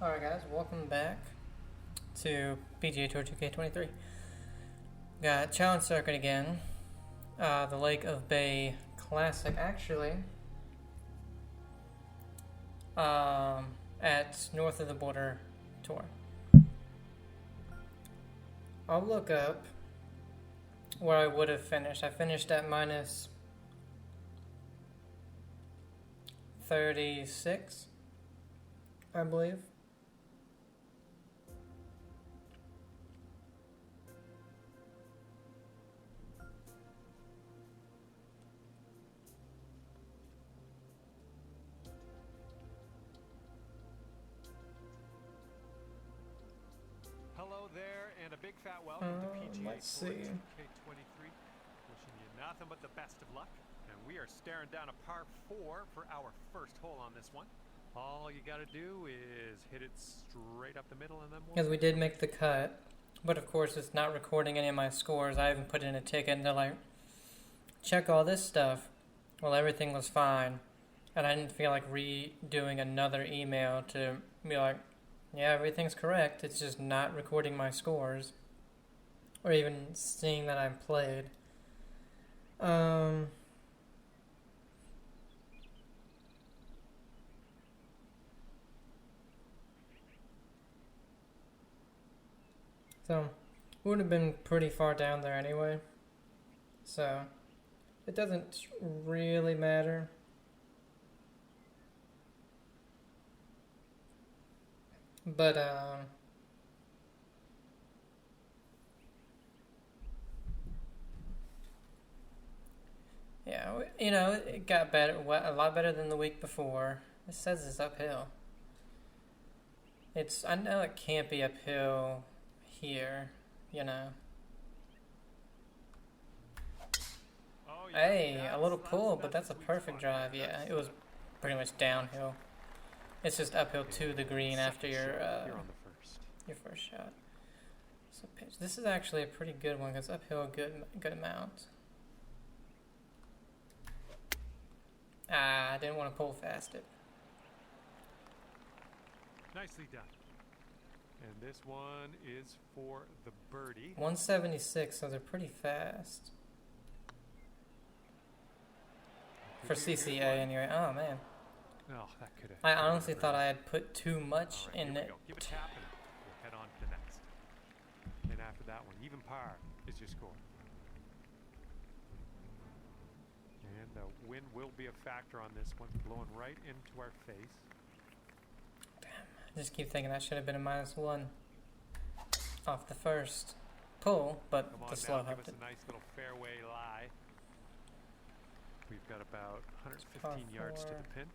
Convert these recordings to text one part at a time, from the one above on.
Alright guys, welcome back to PGA Tour 2K23. Got Challenge Circuit again. The Lake of Bay Classic actually. At North of the Border Tour. I'll look up where I would have finished. I finished at minus 36, I believe. Hello there, and a big fat welcome to PGA Let's see. Tour 2K23. Wishing you nothing but the best of luck. And we are staring down a par 4 for our first hole on this one. All you got to do is hit it straight up the middle, and then Because we did make the cut, but of course it's not recording any of my scores. I haven't put in a ticket, and they're like, check all this stuff. Well, everything was fine, and I didn't feel like redoing another email to be like, yeah, everything's correct, it's just not recording my scores, or even seeing that I've played. So, would have been pretty far down there anyway, so it doesn't really matter. But, yeah, you know, it got better, a lot better than the week before. It says it's uphill. I know it can't be uphill here, you know. Oh, yeah, Hey, a little pull, but that's a perfect drive. Yeah, it was pretty much downhill. It's just uphill to the green after your first shot. So pitch. This is actually a pretty good one because uphill a good amount. I didn't want to pull fast it. Nicely done. And this one is for the birdie. 176, so they're pretty fast. For CCA anyway. Oh man. Oh, that could have. I honestly thought I had put too much in it. Give a tap and we'll head on to the next. And after that one, even par is your score. And the wind will be a factor on this one, blowing right into our face. Damn, I just keep thinking that should have been a -1 off the first pull, but the slow helped it. Give us a nice little fairway lie. We've got about 115 yards to the pin.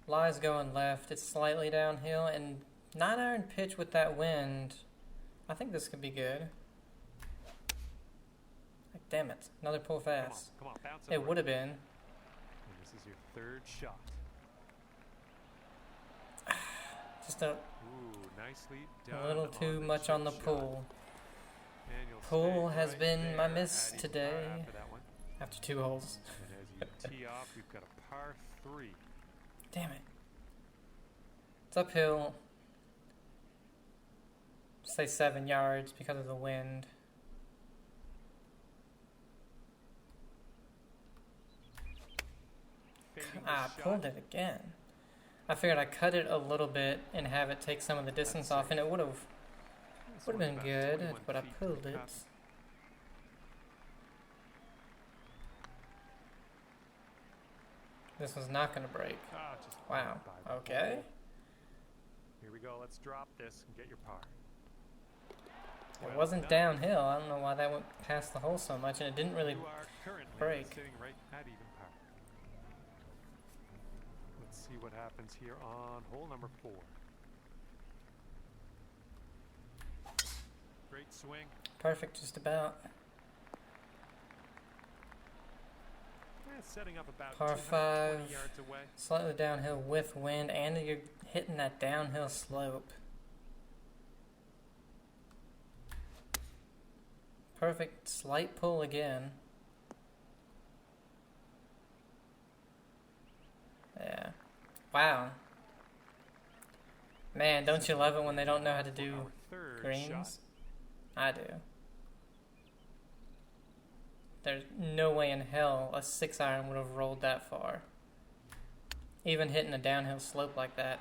Lie's going left. It's slightly downhill, and 9-iron pitch with that wind. I think this could be good. Like, damn it. Another pull fast. Come on, bounce it would have been. And this is your third shot. Just a nicely done little too much on the pull. Pull has been my miss today. After 2 holes. And as you tee off, we've got a par 3. Damn it. It's uphill. Say 7 yards because of the wind. I pulled it again. I figured I'd cut it a little bit and have it take some of the distance off, and it would have been good, but I pulled it. This was not going to break. Wow. Okay. Here we go. Let's drop this and get your par. It wasn't downhill. I don't know why that went past the hole so much, and it didn't really break. Sitting right at even par. Let's see what happens here on hole number 4. Great swing. Perfect, just about. Setting up about Par 5, 5, yards away. Slightly downhill with wind, and you're hitting that downhill slope. Perfect slight pull again. Yeah. Wow. Man, don't you love it when they don't know how to do Our third greens? shot. I do. There's no way in hell a 6-iron would have rolled that far. Even hitting a downhill slope like that,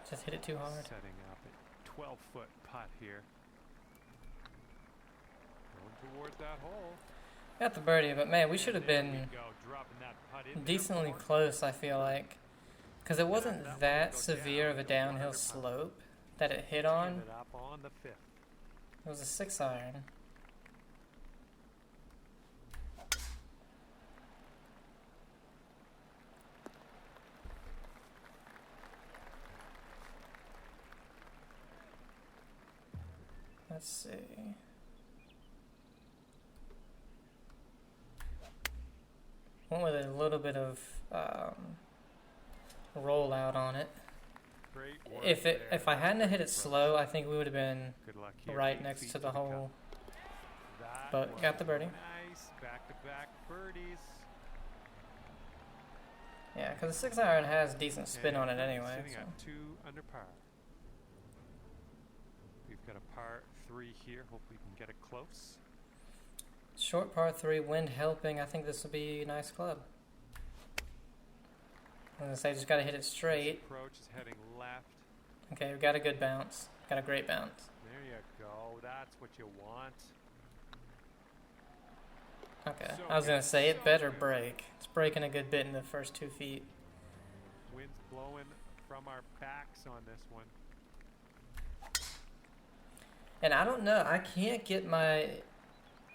just hit it too hard. Setting up a 12-foot putt here. Going towards that hole. Got the birdie, but man, we should have There we been go, dropping that putt in there decently for it. close, I feel like. Because it wasn't That one that will go severe down of a to downhill 100 slope that it hit Teeing on. it up on the 5th. It was a 6-iron. Let's see. Went with a little bit of rollout on it. Great work If I hadn't hit it slow, I think we would have been Good luck here. right 8 next feet to the cup. hole. That But was got the birdie. Nice back-to-back birdies. Yeah, because the 6-iron has decent spin on it And anyway. Sitting So. at 2 under par. We've got a par 3 here. Hope we can get it close. Short par 3, wind helping. I think this will be a nice club. I was gonna say, just gotta hit it straight. Approach is heading left. Okay, we got a good bounce. Got a great bounce. There you go. That's what you want. Okay, So I was gonna good, say, it so better good. break. It's breaking a good bit in the first 2 feet. Wind's blowing from our backs on this one. And I don't know, I can't get my...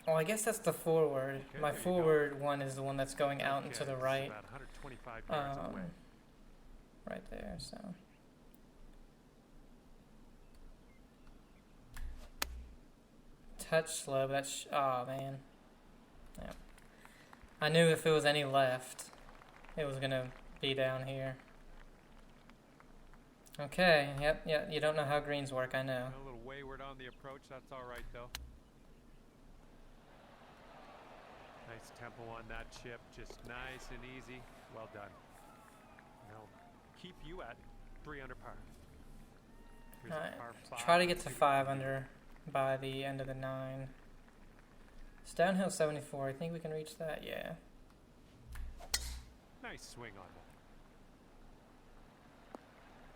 Well, I guess that's the forward. Okay, My there you forward one is the one that's going out and to Okay, the it's right. About 125 yards away. Right there, so... Touch slow, but that's... Oh, man. Yeah. I knew if it was any left, it was gonna be down here. Okay, yep, you don't know how greens work, I know. A little wayward on the approach. That's all right, though. Nice tempo on that chip. Just nice and easy. Well done. Now keep you at 3 under par. Here's a Alright, par 5. try to get to See what 5 we can do. under by the end of the 9. It's downhill 74. I think we can reach that. Yeah. Nice swing on that.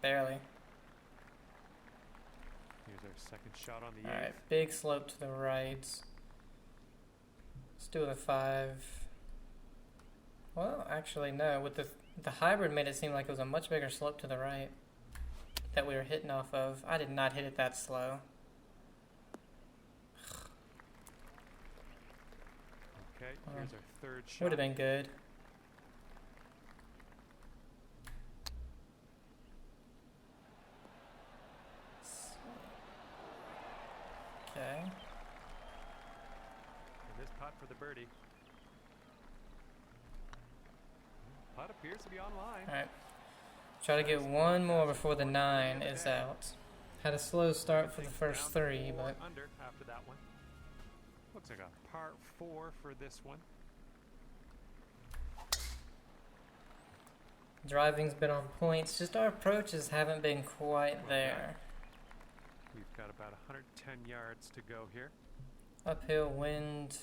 Barely. Here's our second shot on the 8th. Alright, big slope to the right. Let's do the 5. Well, actually, no. With the hybrid made it seem like it was a much bigger slope to the right that we were hitting off of. I did not hit it that slow. Okay, here's our third shot. Would have been good. Okay. And this putt for the birdie. Putt appears to be online. Alright. Try to get one more before the 9 is out. Had a slow start for the first 3, but Under after that one. Looks like a par 4 for this one. driving's been on points. Just our approaches haven't been quite there. We've got about 110 yards to go here. Uphill wind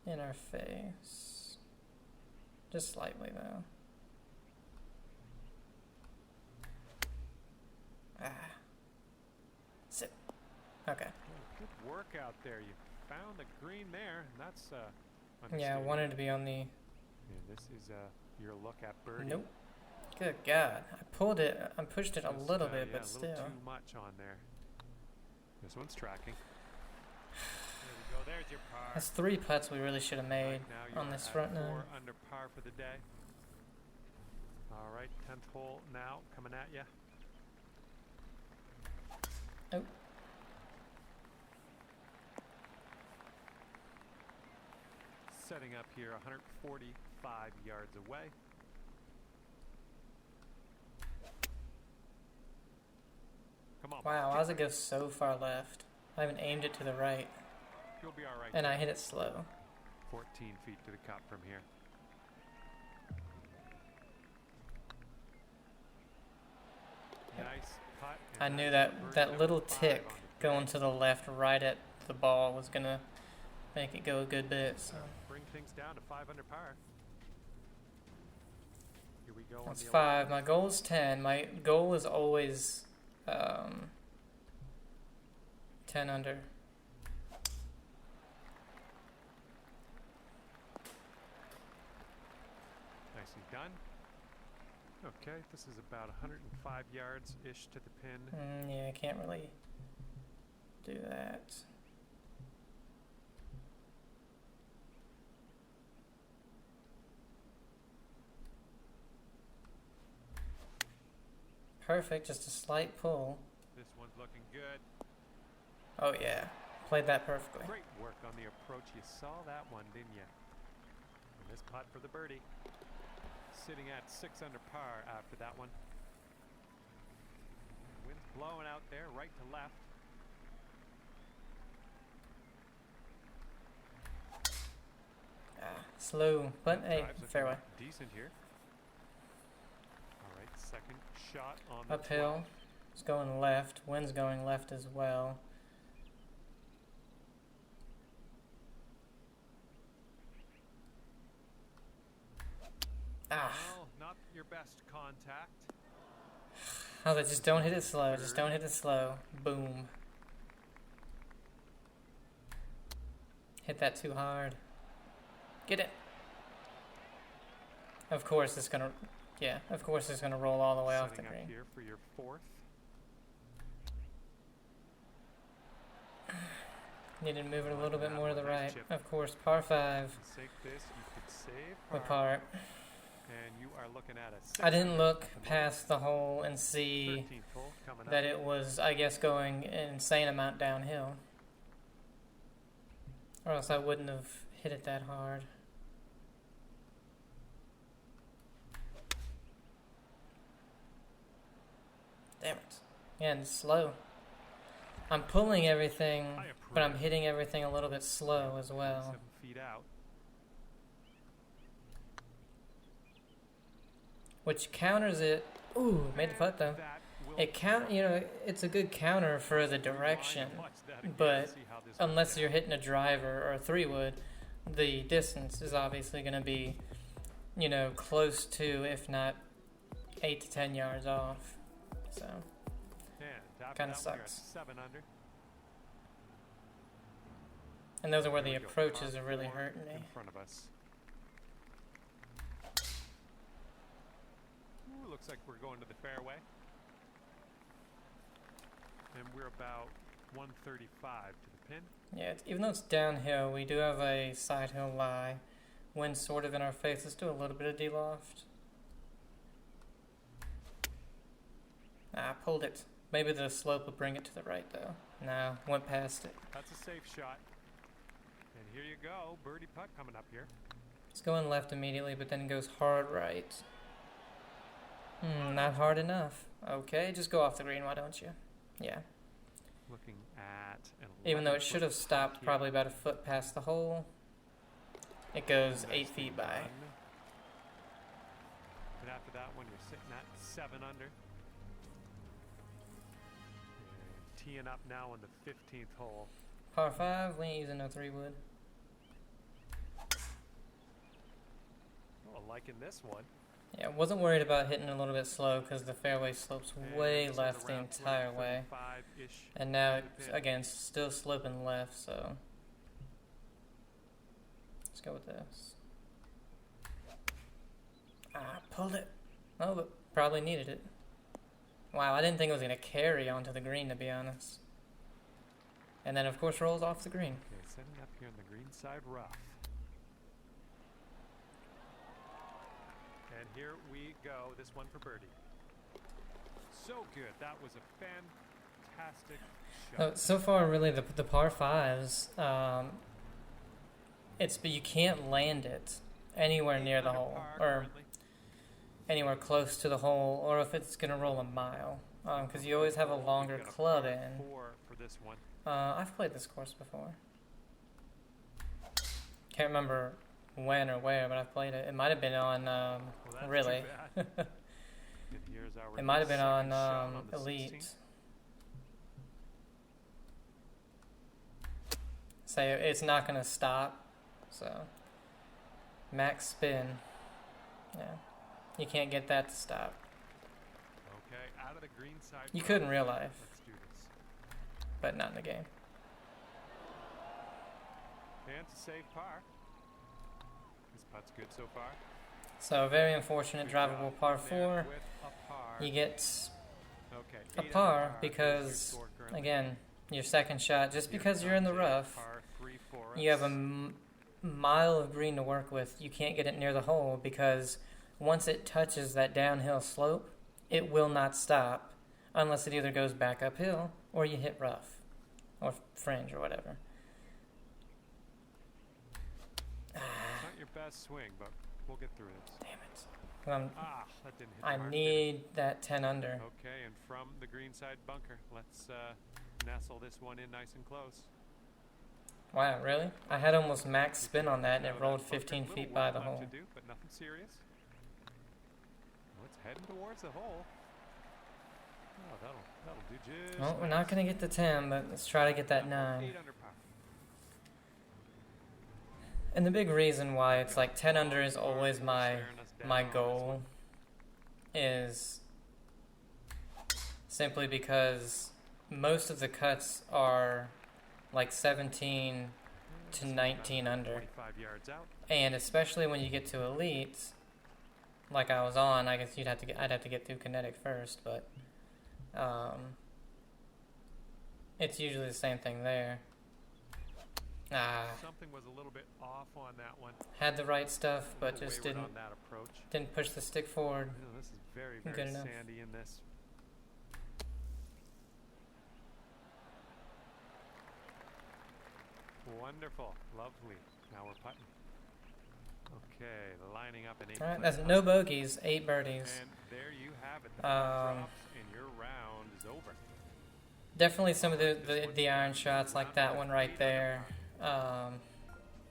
in our face. Just slightly though. Sit. Okay. Oh, good work out there. You found the green there, and that's Yeah, I understated. wanted to be on the... And this is your look at birdie. Nope. Good God. I pulled it. I pushed it a Just, little bit, yeah, but a still. little too much on there. This one's tracking. There we go. There's your par. That's 3 putts we really should have made Right now you on are this at front 4 nine. under par for the day. All right, 10th hole now coming at you. Oh. Setting up here 145 yards away. Come on. Wow, get how's it there. go so far left? I even aimed it to the right, You'll be all right. and I there. hit it slow. 14 feet to the cup from here. Yep. Nice I knew that little tick going to the left right at the ball was going to make it go a good bit. So Bring things down to 5 under par. Here we go. that's 5. My goal is 10. My goal is always 10 under. Nicely done. Okay, this is about 105 yards-ish to the pin. Yeah, I can't really do that. Perfect, just a slight pull. This one's looking good. Oh yeah, played that perfectly. Great work on the approach. You saw that one, didn't you? And this putt for the birdie. Sitting at 6 under par after that one. Wind's blowing out there, right to left. Slow, but hey, Drives looking fairway. decent here. All right, second shot on the Uphill, 12. it's going left. Wind's going left as well. Well, not your best contact. I was like, just don't hit it slow. Just don't hit it slow. Boom. Hit that too hard. Get it. Of course it's gonna, yeah, of course it's gonna roll all the way off the Setting up green. here for your 4th. Need to move it a little bit more to the right. Of course, par 5. Sink this, you could save With par, par. and you are looking at a I didn't look past the hole and see 13th hole coming that up. it was, I guess, going an insane amount downhill. Or else I wouldn't have hit it that hard. Damn it. Yeah, and it's slow. I'm pulling everything, but I'm hitting everything a little bit slow as well. 7 feet out. Which counters it. Ooh, made the putt though. That will It it's a good counter for the direction, watch that again, but see how this unless works you're hitting a driver or a 3-wood, the distance is obviously going to be, close to, if not 8 to 10 yards off. So, out. And after kinda that one, you're at sucks. 7 under. and those are where the Here we go, approaches par are really 4 hurting me. in front of us. Ooh, looks like we're going to the fairway. And we're about 135 to the pin. Yeah, even though it's downhill, we do have a side hill lie. Wind sort of in our face. Let's do a little bit of de-loft. Pulled it. Maybe the slope will bring it to the right, though. No, went past it. That's a safe shot. And here you go, birdie putt coming up here. It's going left immediately, but then it goes hard right. Not hard enough. Okay, just go off the green, why don't you? Yeah. Looking at an Even though it 11-foot should have putt stopped here. probably about a foot past the hole, it goes 8 Nicely feet by. done. And after that one, you're sitting at 7 under. And teeing up now on the 15th hole. Par 5, we ain't using no 3-wood. Oh, liking this one. Yeah, wasn't worried about hitting a little bit slow because the fairway slopes And way this is left the around entire way. 35-ish And now to the it's, pin. again, still sloping left, so let's go with this. Pulled it. Oh, but probably needed it. Wow, I didn't think it was going to carry onto the green, to be honest. And then, of course, rolls off the green. Okay, setting up here on the green side rough. And here we go. This one for birdie. So good. That was a fantastic shot. So far, really, the par 5s, but you can't land it anywhere near the Under hole, par or currently. anywhere close to the hole, or if it's going to roll a mile, because you always have a longer We've got club par in. 4 for this one. I've played this course before. Can't remember when or where, but I've played it. It might have been on, Well, that's really. too bad. And here's our It might have been second on shot the Elite. 16th. say it's not going to stop. So, max spin. Yeah. You can't get that to stop. Okay, out of the green side. You could in real life, Let's do this. but not in the game. And to save par. This putt's good so far. So, very unfortunate drivable par 4. With a par. You get Okay, a 8 under par Here's your because, score currently. again, your second shot, just Here because you're in the comes a rough, par 3 for you have us. a mile of green to work with. You can't get it near the hole because once it touches that downhill slope, it will not stop unless it either goes back uphill or you hit rough or fringe or whatever. It's not your best swing, but we'll get through this. Damn it. That didn't hit the I mark, did it? need that 10 under. Okay, and from the green side bunker, let's nestle this one in nice and close. Wow, really? I had almost max spin on that and it Now rolled that bunker, 15 little feet by work the left hole. to do, but nothing serious. Well, it's heading towards the hole. Oh, that'll do just. Well, we're not going to get the 10, but let's try to get that 9. 8 under par. And the big reason why it's like 10 under is always my goal is simply because most of the cuts are like 17 to 19 under. 25 yards out. And especially when you get to elites, like I was on, I guess I'd have to get through kinetic first, but it's usually the same thing there. Something was a little bit off on that one. Had the right stuff, but Little just wayward didn't on that approach. push the stick forward. This is very, Good very enough. sandy in this. Wonderful, lovely. Now we're putting. Okay, lining up an 8. All right, that's no bogeys, 8 birdies. And there you have it. The putt drops and your round is over. Definitely some of the iron shots like that one right there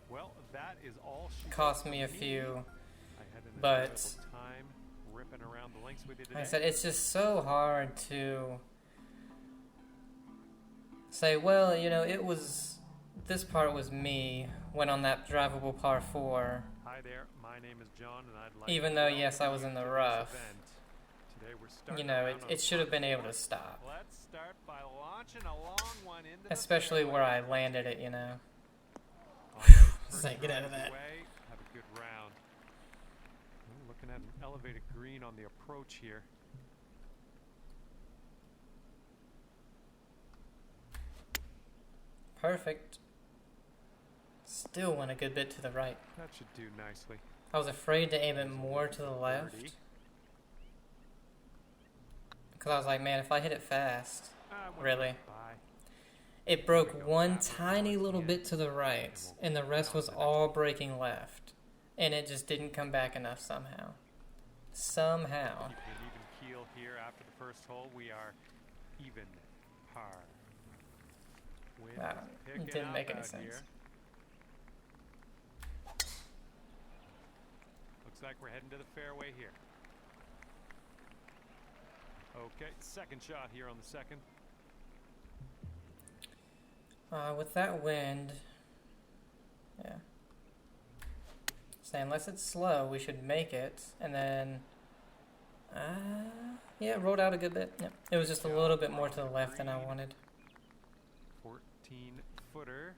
Well, that is all she cost got me a from few, I had an but incredible time ripping around the links with you today. like I said, it's just so hard to say, well, you know, this part was me when on that drivable par 4, Hi there, my name is John, and I'd like even to though, welcome yes, I was you in the to this rough, event. Today we're starting you know, around on it should have been par able 4. to stop, Let's start by launching a long one into the especially fairway. where I landed it, you know. All right, It's first like, get out of drive that. away. Have a good round. We're looking at an elevated green on the approach here. Perfect. Still went a good bit to the right. That should do nicely. I was afraid to aim it more to the left. Birdie. Because I was like, man, if I hit it fast, Went really. by. It broke one tiny little bit to the right, and the rest was all breaking left. And it just didn't come back enough somehow. Somehow. Keeping an even keel here after the first hole. We are even par. Wind Wow, is picking it didn't up make any out sense. here. Looks like we're heading to the fairway here. Okay, second shot here on the second. With that wind, yeah. So unless it's slow, we should make it. And then, yeah, it rolled out a good bit. Yeah. It was just a little bit more to the left than I wanted. 14-footer.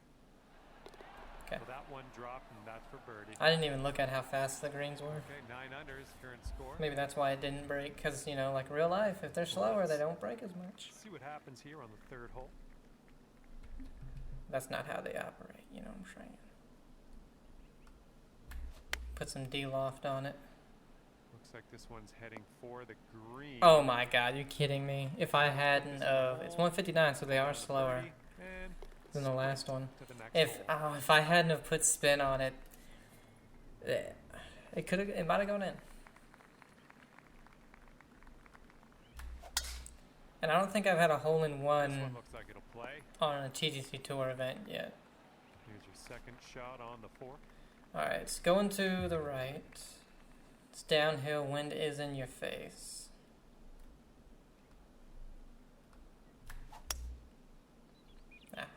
Okay. Well, that one dropped, and that's for birdie. I didn't even look at how fast the greens were. Okay, 9 under is current score. Maybe that's why it didn't break, because, you know, like real life, if they're slower, they don't break as much. See what happens here on the third hole. That's not how they operate, you know what I'm saying? Put some D-loft on it. Looks like this one's heading for the green. Oh my god, you kidding me? If I hadn't it's 159, so they are slower And than the last one. to the next If hole. if I hadn't have put spin on it, it might have gone in. And I don't think I've had a hole in This one one looks like it'll play. on a TGC Tour event yet. Here's your second shot on the fourth. Alright, it's going to the right. It's downhill, wind is in your face.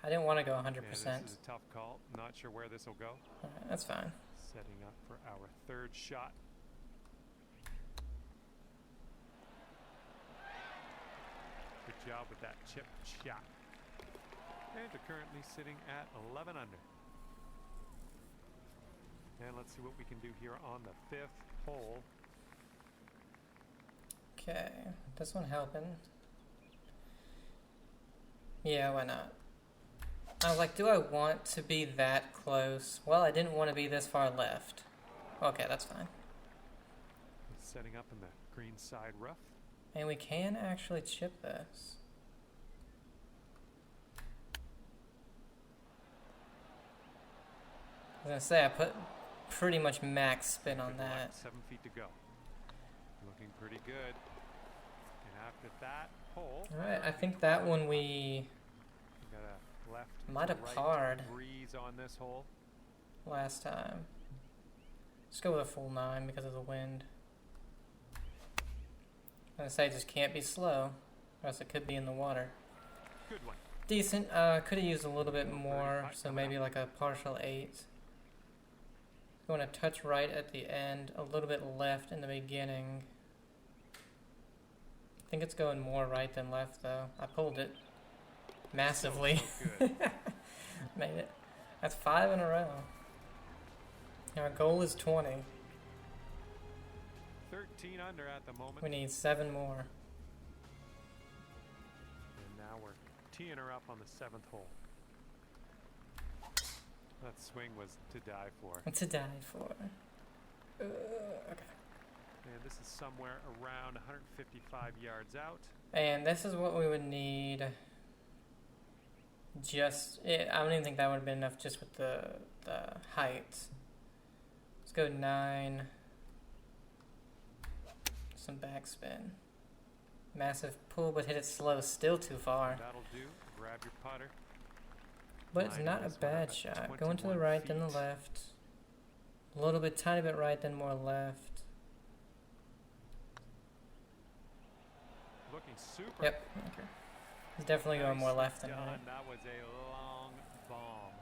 I I didn't want to go 100%. Yeah, this is a tough call. Not sure where this will go. Alright, that's fine. Setting up for our third shot. Good job with that chip shot. And they're currently sitting at 11 under. And let's see what we can do here on the 5th hole. Okay, this one helping. Yeah, why not? I was like, do I want to be that close? Well, I didn't want to be this far left. Okay, that's fine. Setting up in the green side rough. And we can actually chip this. I was gonna say, I put pretty much max spin on that. 7 feet to go. Looking pretty good. And after that hole. Alright, I think that one we got a left might have right parred breeze on this hole. last time. Let's go with a full 9 because of the wind. I was gonna say, just can't be slow, or else it could be in the water. Good one. Decent. Could have used a little bit more, so maybe like a partial 8. Going to touch right at the end, a little bit left in the beginning. I think it's going more right than left, though. I pulled it massively. So good. Made it. That's 5 in a row. Our goal is 20. 13 under at the moment. We need 7 more. And now we're teeing her up on the 7th hole. That swing was to die for. To die for. Okay. And this is somewhere around 155 yards out. And this is what we would need. I don't even think that would have been enough just with the height. Let's go 9. Some backspin. Massive pull, but hit it slow. Still too far. That'll do. Grab your putter. But it's not a bad shot. Going to the right, then the left. A little bit, tiny bit right, then more left. Looking super. Yep. Okay. He's definitely going more left than right. That was a long bomb.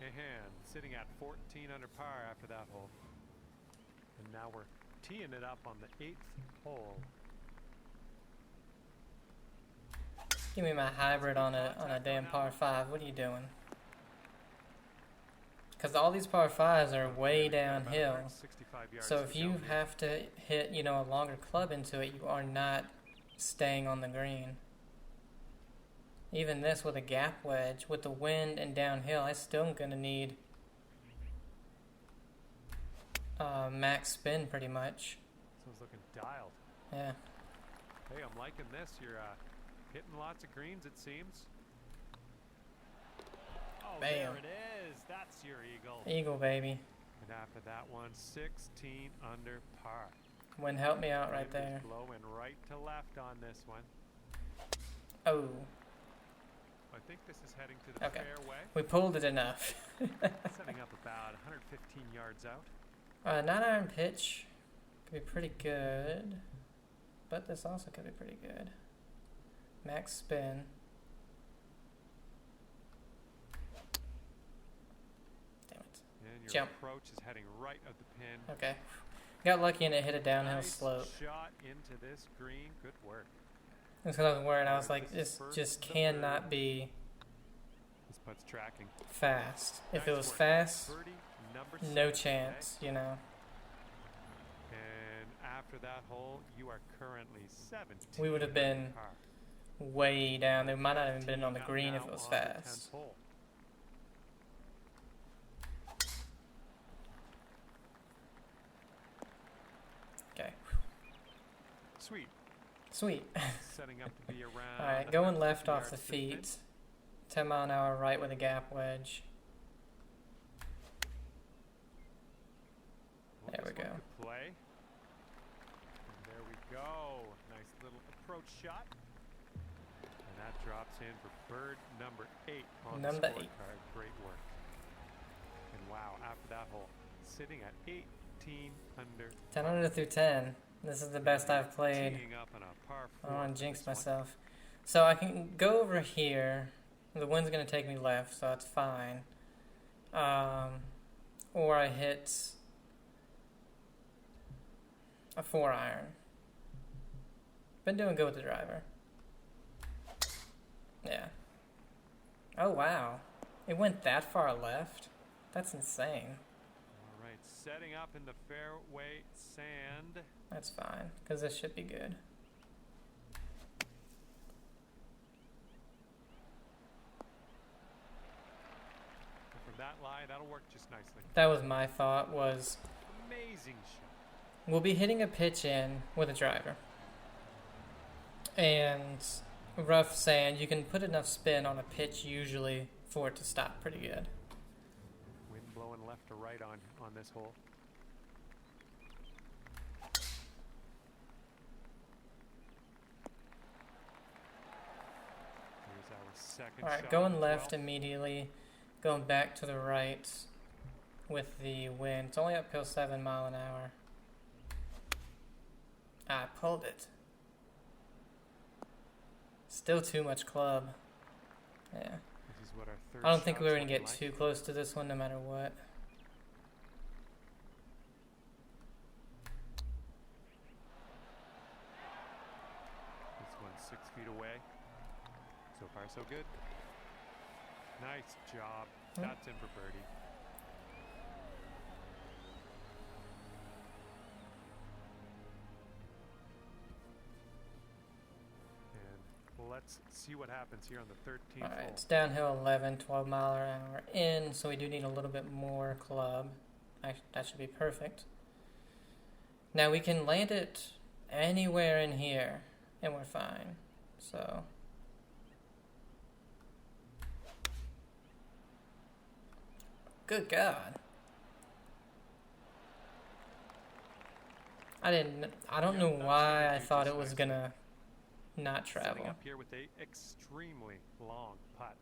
And sitting at 14 under par after that hole. And now we're teeing it up on the 8th hole. Give me my hybrid on a damn par 5. What are you doing? Because all these par 5s are way downhill. So if you have to hit, a longer club into it, you are not staying on the green. Even this with a gap wedge, with the wind and downhill, I still am going to need max spin pretty much. So it's looking dialed. Yeah. Hey, I'm liking this. You're hitting lots of greens, it seems. Oh, Bam. there it is. That's your eagle. Eagle, baby. And after that one, 16 under par. Wind helped me out right there. Blowing right to left on this one. Oh. I think this is heading to the fairway. We pulled it enough. Setting up about 115 yards out. 9-iron pitch could be pretty good. But this also could be pretty good. Max spin. Damn it. And your Jump. approach is heading right at the pin. Okay. Got lucky and it hit a downhill Nice slope. shot into this green. Good work. That's what I was worried. I was like, this just cannot be This putt's tracking. fast. If it Nice was work. fast, Birdie number no 7 chance, today. And after that hole, you are currently 17. We would have been way down. They might not have even been on the green if it was fast. Okay. Sweet. Sweet. Setting up to be around. Alright, going left off the feet. 10 mile an hour right with a gap wedge. There we go. Play. And there we go. Nice little approach shot. And that drops in for bird number 8 on the scorecard. Great work. And wow, after that hole, sitting at 18 under. 10 under through 10. This is the best I've played. Teeing up on a par 4 I don't want to jinx myself. So I can go over here The wind's going to take me left, so that's fine. Or I hit a 4-iron. Been doing good with the driver. Yeah. Oh, wow. It went that far left? That's insane. All right, setting up in the fairway sand. That's fine, because this should be good. From that lie, that'll work just nicely. That was my thought, was Amazing shot. we'll be hitting a pitch in with a driver. And rough sand, you can put enough spin on a pitch usually for it to stop pretty good. Wind blowing left to right on this hole. Here's our second Alright, shot going as left well. immediately, going back to the right with the wind. It's only uphill 7 mile an hour. I pulled it. Still too much club. Yeah. This is what our third I don't think shot's we're going to looking get like. too close to this one no matter what. This one's 6 feet away. So far, so good. Nice job. That's in for birdie. And let's see what happens here on the 13th Alright, hole. it's downhill 11, 12 mile an hour in, so we do need a little bit more club. That should be perfect. Now we can land it anywhere in here, and we're fine. So, good God. I don't know why I thought it was gonna not Setting travel. up here with a extremely long putt.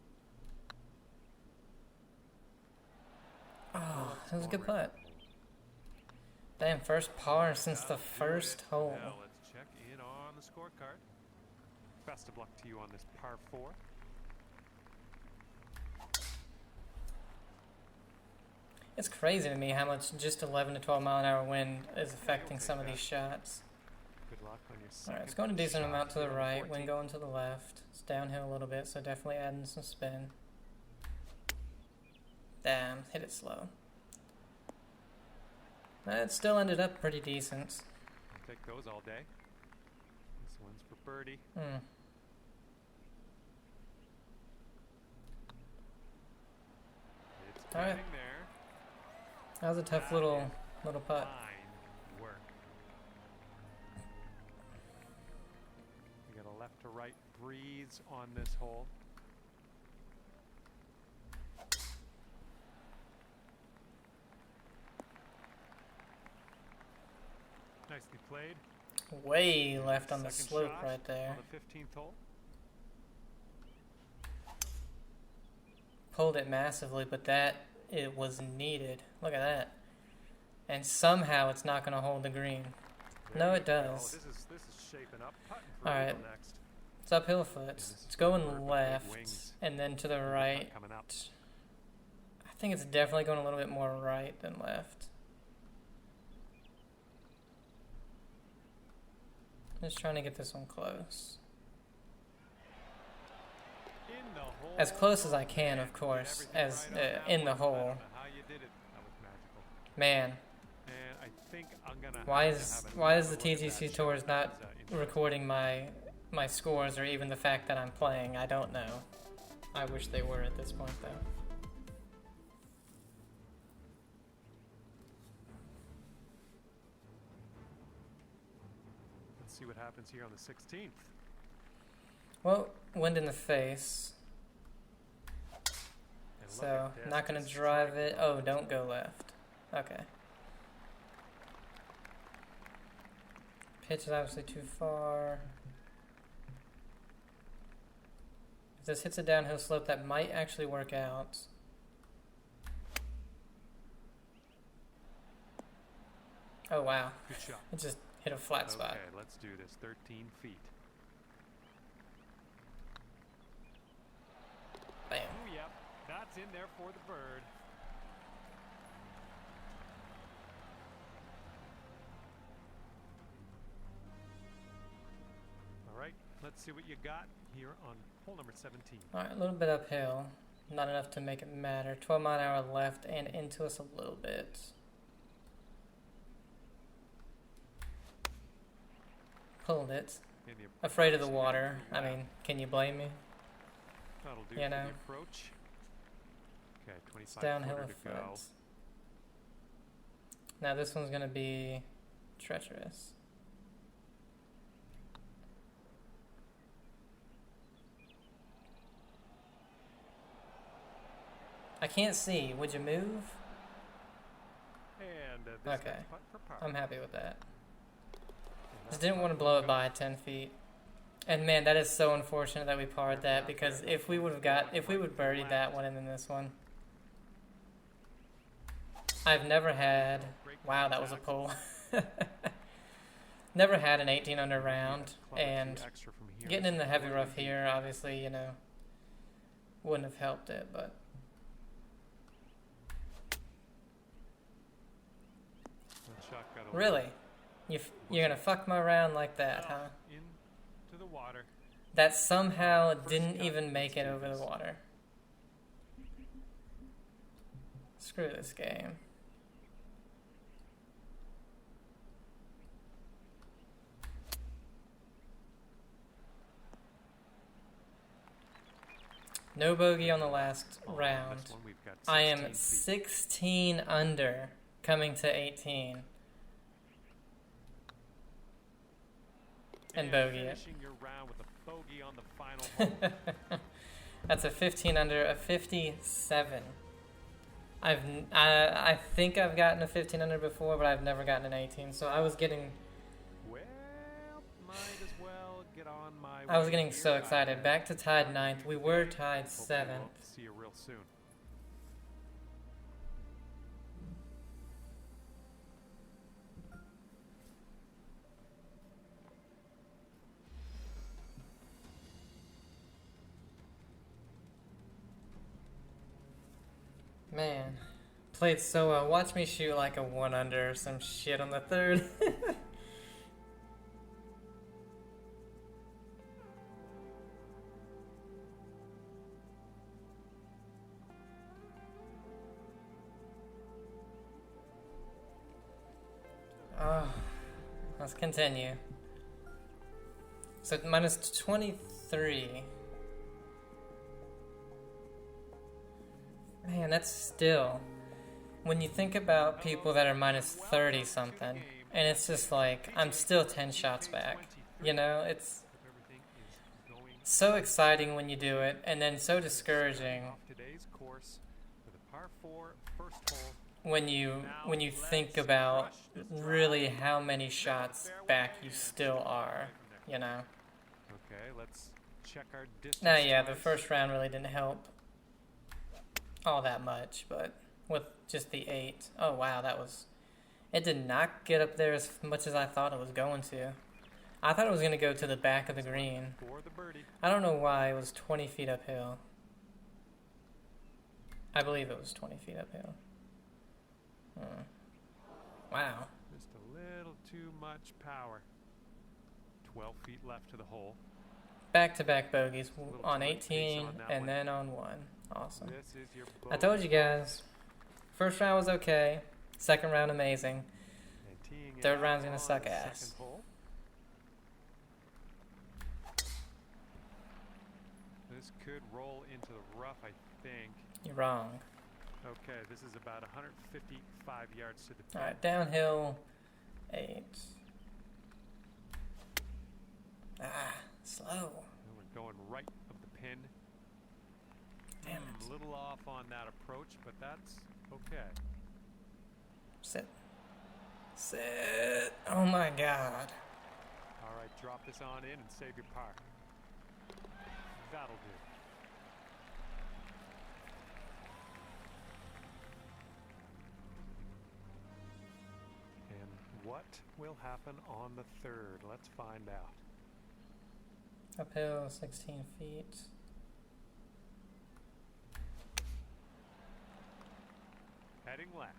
Oh, that was a good putt. Damn, first par since the first hole. Now let's check in on the scorecard. Best of luck to you on this par 4. It's crazy to me how much just 11 to 12 mile an hour wind is affecting some of these shots. Good luck on your second. Alright, it's going a decent shot amount to the here on right, 14. wind going to the left. It's downhill a little bit, so definitely adding some spin. Damn, hit it slow. It still ended up pretty decent. I'll take those all day. This one's for birdie. It's All right. getting there. That was a tough little putt. Fine work. We got a left to right breeze on this hole. Nicely played. Way left on the Second slope shot right there. On the 15th hole. Pulled it massively, but it was needed. Look at that. And somehow it's not going to hold the green. There No, you it go. does. This is shaping up. Putting for All right. eagle next. It's uphill foot. this It's is going perfect with left wings. and then to the Putt right. coming up. I think it's definitely going a little bit more right than left. Just trying to get this one close. In the hole. As close as I can, of course, Everything as right on that in the one. I hole. don't know how you did it. That was magical. Man, And I think I'm gonna. why have to is have why is another the look at TGC that Tours shot. not That was, interesting. recording my scores or even the fact that I'm playing? I don't know. I wish they were at this point though. Let's see what happens here on the 16th. Well, wind in the face, And look so at this, not gonna this drive strike it. Oh, don't go left. Okay. Pitch is obviously too far. If this hits a downhill slope, that might actually work out. Oh wow, Good shot. it just hit a flat spot. Okay, let's do this. 13 feet. It's in there for the bird. All right, let's see what you got here on hole number 17. Alright, a little bit uphill. Not enough to make it matter. 12-mile-an-hour left and into us a little bit. Pulled it. Afraid of the water. I mean, can you blame me? That'll do You for know. the approach. Okay, 25 It's downhill footer a to foot. go. Now this one's gonna be treacherous. I can't see. Would you move? And this Okay. next putt for par. I'm happy with that. And Just that didn't want to putt blow will it go. by 10 feet. And man, that is so unfortunate that we parred that, because if we would birdied that one and then this one. I've never had, wow, that was a pull. Never had an 18 under round, Club or two and extra from here. getting in the heavy Really rough deep. here, obviously, you know, wouldn't have helped it, but That shot got a really, you're gonna fuck my round like that, huh? into the water. That somehow didn't even make it over the water. Screw this game. No bogey on the last On round. this one, we've got I am 16 feet. 16 under, coming to 18. And bogey it. Finishing your round with a bogey on the final hole. That's a 15 under, a 57. I think I've gotten a 15 under before, but I've never gotten an 18. So I was getting Well, might as well get on my I was way getting here. so excited. Back to tied ninth. We were tied Hopefully seventh. we'll see you real soon. Man, played so well. Watch me shoot like a 1 under or some shit on the third. Oh, let's continue. So minus 23. Man, that's still. When you think about people that are minus 30 something, and it's just like, I'm still 10 shots back. You know, it's Everything is going so exciting when you do it, and then so discouraging off today's course with a par 4 first hole. when you think about really how many shots back you still are, you know. Okay, let's check our distance. Now, yeah, the twice. first round really didn't help all that much, but with just the 8, oh wow, it did not get up there as much as I thought it was going to. I thought it was going to go to the back of the green. For the birdie. I don't know why it was 20 feet uphill. I believe it was 20 feet uphill. Wow. Just a little too much power. 12 feet left to the hole. Back-to-back bogeys Little on too much pace 18 on that and one. then on 1. Awesome. This is your I told you guys. First round was okay. Second round amazing. And teeing it Third up round's gonna on suck the ass. second hole. This could roll into the rough, I think. You're wrong. Okay, this is about 155 yards to the pin. Alright, downhill 8. Slow. And we're going right of the pin. Damn A it. little off on that approach, but that's okay. Sit. Sit. Oh my god. All right, drop this on in and save your par. That'll do. And what will happen on the third? Let's find out. Uphill 16 feet. left.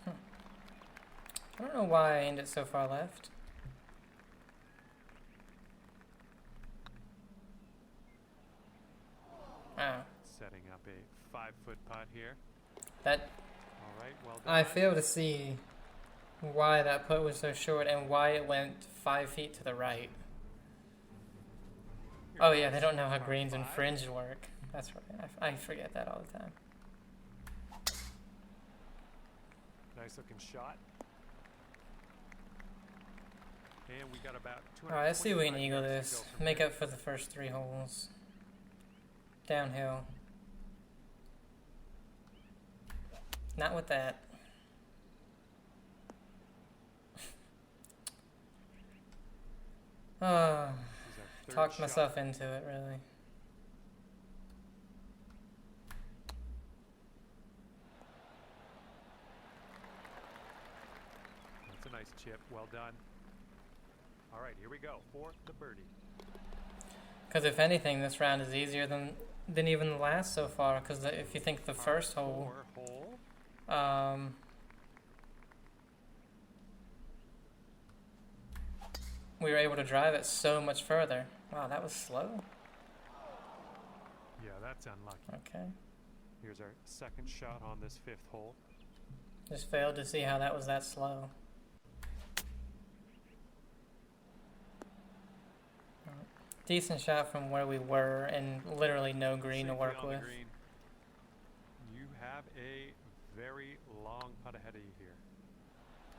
I don't know why I aimed it so far left. Oh. Setting up a 5-foot putt here. That All right, well done. I fail to see why that putt was so short and why it went 5 feet to the right. Oh yeah, they don't know how greens and fringe work. That's right. I forget that all the time. Nice looking shot. And we got about 200. Alright, let's see if we can eagle this. Make up for the first 3 holes. Downhill. Not with that. Oh, talked myself into it, really. That's a nice chip. Well done. All right, here we go for the birdie. Because if anything, this round is easier than even the last so far. Because if you think the first hole, we were able to drive it so much further. Wow, that was slow. Yeah, that's unlucky. Okay. Here's our second shot on this 5th hole. Just failed to see how that was that slow. Decent shot from where we were and literally no green to work with. You have a very long putt ahead of you here.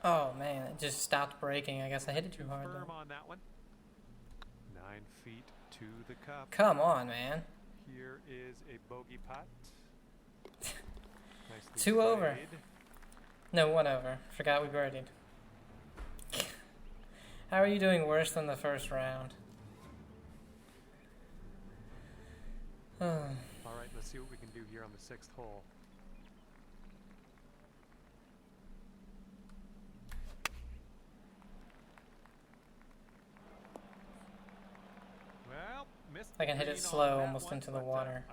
Oh man, it just stopped braking. I guess I hit it too hard. Firm on that one. 9 feet to the cup. Come on, man. Here is a bogey putt. 2 over. No, 1 over. Forgot we birdied. How are you doing worse than the first round? All right, let's see what we can do here on the 6th hole. Well, missed. I can hit it slow, almost into the water.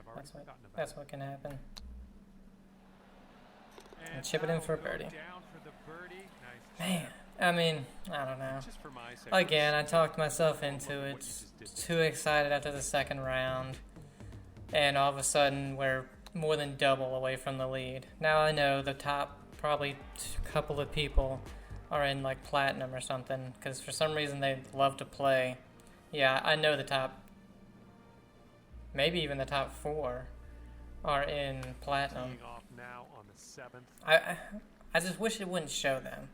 That's what can happen. And chip it in for a birdie. Man, I mean, I don't know. Again, I talked myself into it. Too excited after the second round. And all of a sudden, we're more than double away from the lead. Now I know the top probably couple of people are in like platinum or something. Because for some reason they love to play. Yeah, I know the top, maybe even the top 4 are in platinum. Off now on the 7th. I just wish it wouldn't show them.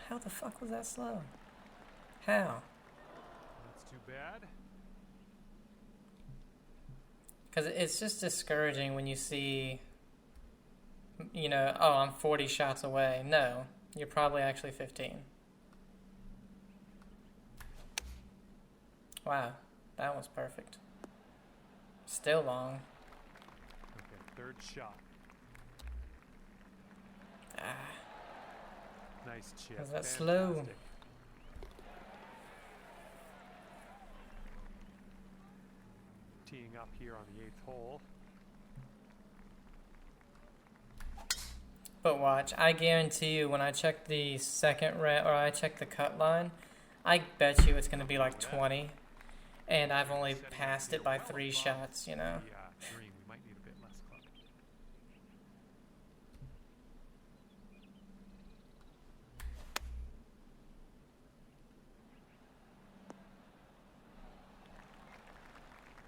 How the fuck was that slow? How? That's too bad. Because it's just discouraging when you see, you know, oh, I'm 40 shots away. No, you're probably actually 15. Wow, that was perfect. Still long. Okay, 3rd shot. Nice chip. Was that slow? Teeing up here on the 8th hole. But watch, I guarantee you when I check the second round, or I check the cut line, I bet you it's going to be like 20. And I've only passed it by 3 shots, you know. Green. We might need a bit less club.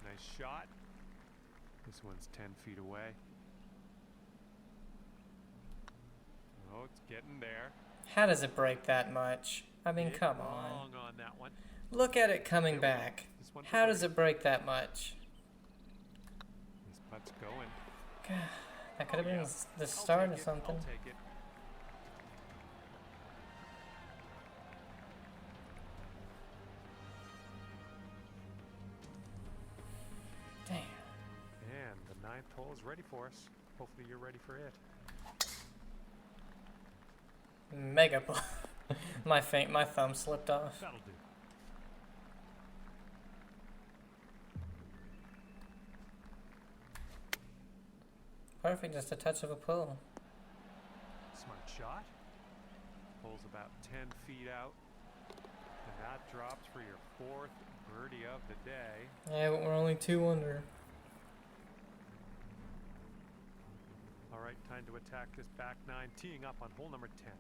Nice shot. This one's 10 feet away. Oh, it's getting there. How does it break that much? I mean, come on. Long on that one. Look at it coming back. How does it break that much? This putt's going. God, that could have been the start or something. I'll take it. Damn. And the 9th hole is ready for us. Hopefully you're ready for it. Mega blow. My thumb slipped off. That'll do. Perfect, just a touch of a pull. Smart shot. Pulls about 10 feet out. And that drops for your 4th birdie of the day. Yeah, but we're only 2 under. All right, time to attack this back 9, teeing up on hole number 10.